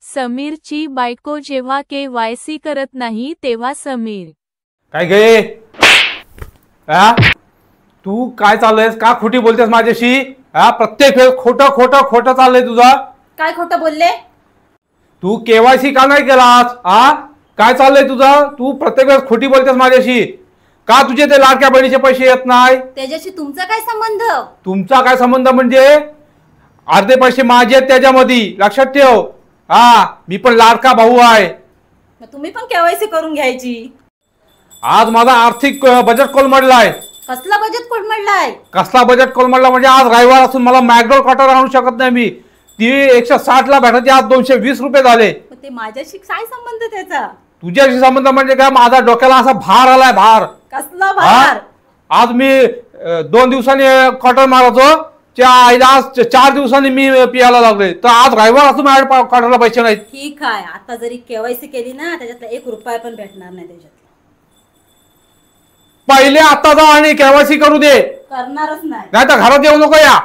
समीरची बायको जेव्हा KYC करत नाही तेव्हा समीर काय गे तू काय चाललंयस का खोटी बोलतेस माझ्याशी प्रत्येक वेळेस खोटं चाललंय तुझा काय खोटं बोलले तू KYC का नाही केलास काय चाललंय तुझं तू प्रत्येक वेळेस खोटी बोलतेस माझ्याशी का तुझे ते लाडक्या बहिणीचे पैसे येत नाही त्याच्याशी तुमचा काय संबंध तुमचा काय संबंध म्हणजे अर्धे पैसे माझे आहेत त्याच्यामध्ये लक्षात ठेव मी पण लाडका भाऊ आहे तुम्ही पण KYC करून घ्यायची आज माझा आर्थिक बजेट कोलमडलाय कसला बजेट कोलमडलाय कसला बजेट कोलमडला म्हणजे आज रविवार असून मला मॅकडॉल क्वार्टर आणू शकत नाही मी ती 160 ला भेटायची आज 220 रुपये झाले ते माझ्याशी काय संबंध त्याचा तुझ्याशी संबंध म्हणजे काय माझा डोक्याला असा भार आलाय भार कसला भार आज मी 2 दिवसांनी क्वार्टर मारायचो आज 4 दिवसांनी मी पियाला लागले तर आज रविवार असून माझ्या क्वार्टरला पैसे नाहीत ठीक आहे आता जरी KYC केली ना त्याच्यातला 1 रुपया पण भेटणार नाही त्याच्यात पहिले आता जा आणि KYC करू दे करणारच नाही तर घरात येऊ नको या